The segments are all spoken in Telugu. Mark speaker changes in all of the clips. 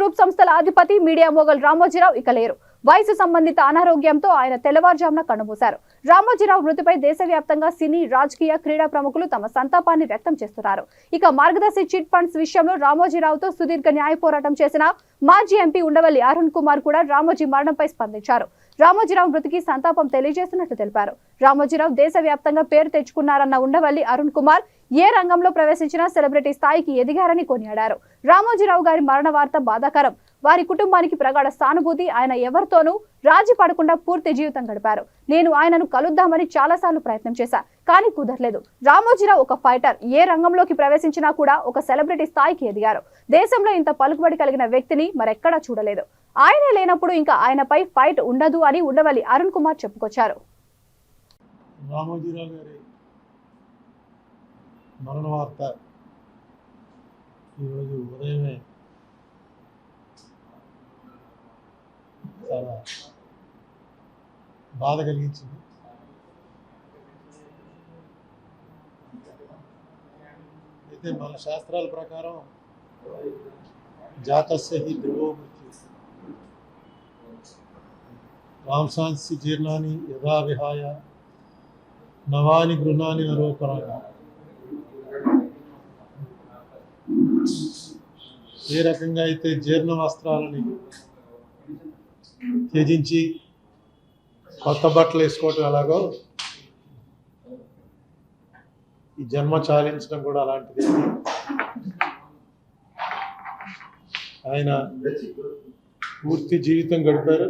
Speaker 1: గ్రూప్ సంస్థల అధిపతి మీడియా మొగల్ రామోజీరావు ఇక లేరు. వయసు సంబంధిత అనారోగ్యంతో ఆయన తెల్లవారుజామున కన్నుమూశారు. రామోజీరావు మృతిపై దేశవ్యాప్తంగా సినీ, రాజకీయ, క్రీడా ప్రముఖులు తమ సంతాపాన్ని వ్యక్తం చేస్తున్నారు. ఇక మార్గదర్శి చిట్ ఫండ్స్ విషయంలో రామోజీరావుతో సుదీర్ఘ న్యాయ పోరాటం చేసిన మాజీ ఎంపీ ఉండవల్లి అరుణ్ కుమార్ కూడా రామోజీ మరణంపై స్పందించారు. రామోజీరావు మృతికి సంతాపం తెలియజేస్తున్నట్లు తెలిపారు. రామోజీరావు దేశవ్యాప్తంగా పేరు తెచ్చుకున్నారన్న ఉండవల్లి అరుణ్ కుమార్ ఏ రంగంలో ప్రవేశించినా సెలబ్రిటీ స్థాయికి ఎదిగారని కొనియాడారు. రామోజీరావు గారి మరణ వార్త బాధాకరం. వారి కుటుంబానికి ప్రగాఢ సానుభూతి. ఆయన ఎవరితోనూ రాజీ పడకుండా పూర్తి జీవితం గడిపారు. నేను ఆయనను కలుద్దామని చాలాసార్లు ప్రయత్నం చేశా, కానీ కుదరలేదు. రామోజీరావు ఒక ఫైటర్. ఏ రంగంలోకి ప్రవేశించినా కూడా ఒక సెలబ్రిటీ స్థాయికి ఎదిగారు. దేశంలో ఇంత పలుకుబడి కలిగిన వ్యక్తిని మరెక్కడా చూడలేదు. ఆయనే లేనప్పుడు ఇంకా ఆయనపై ఫైట్ ఉండదు అని ఉండవల్లి అరుణ్ కుమార్ చెప్పుకొచ్చారు.
Speaker 2: రామోజీరావు గారి మరణ వార్త ఈరోజు ఉదయమే చాలా బాధ కలిగించింది. అయితే మన శాస్త్రాల ప్రకారం జాతస్య హి ధ్రువో మృత్యు వాంసాంసి జీర్ణాని యథా విహాయ నవాని గృహాని నరోపరాణి. ఏ రకంగా అయితే జీర్ణ వస్త్రాలని త్యజించి కొత్త బట్టలు వేసుకోవటం ఎలాగో ఈ జన్మ చాలించడం కూడా అలాంటిది. ఆయన పూర్తి జీవితం గడిపారు.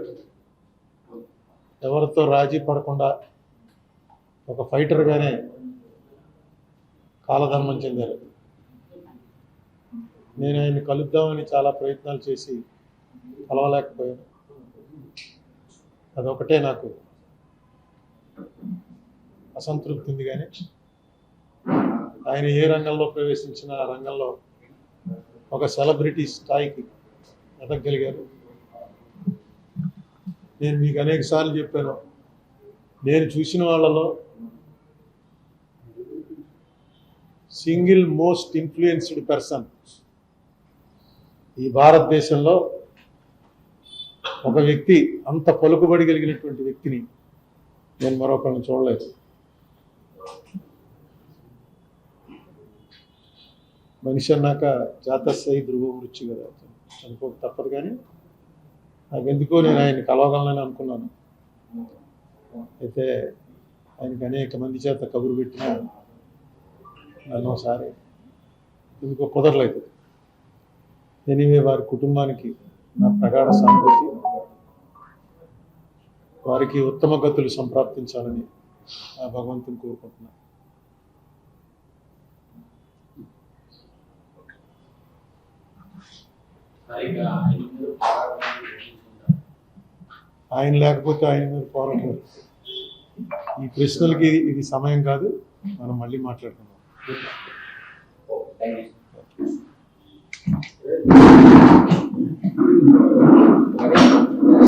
Speaker 2: ఎవరితో రాజీ పడకుండా ఒక ఫైటర్గానే కాలధర్మం చెందారు. నేను ఆయన్ని కలుద్దామని చాలా ప్రయత్నాలు చేసి కలవలేకపోయాను. అదొకటే నాకు అసంతృప్తి ఉంది. కానీ ఆయన ఏ రంగంలో ప్రవేశించిన ఆ రంగంలో ఒక సెలబ్రిటీ స్థాయికి ఎదగలిగారు. నేను మీకు అనేక సార్లు చెప్పాను, నేను చూసిన వాళ్ళలో సింగిల్ మోస్ట్ ఇన్ఫ్లుయెన్స్డ్ పర్సన్ ఈ భారతదేశంలో ఒక వ్యక్తి, అంత పలుకుబడి కలిగినటువంటి వ్యక్తిని నేను మరొకరిని చూడలేదు. మనిషి అన్నాక జాతస్య ధ్రువ మృత్యు కదా, అనుకోక తప్పదు. కానీ నాకెందుకో నేను ఆయన్ని కలవగలనని అనుకున్నాను. అయితే ఆయనకి అనేక మంది చేత కబురు పెట్టినా నన్ను ఒకసారి ఎందుకో కుదరలేదు. ఎనివే, వారి కుటుంబానికి నా ప్రగాఢ సానుభూతి. వారికి ఉత్తమ గతులు సంప్రాప్తించాలని ఆ భగవంతుని కోరుకుంటున్నాను. ఆయన లేకపోతే ఆయన మీద పోరాటం. ఈ ప్రశ్నలకి ఇది సమయం కాదు, మనం మళ్ళీ మాట్లాడుకుందాం.
Speaker 3: Thank you.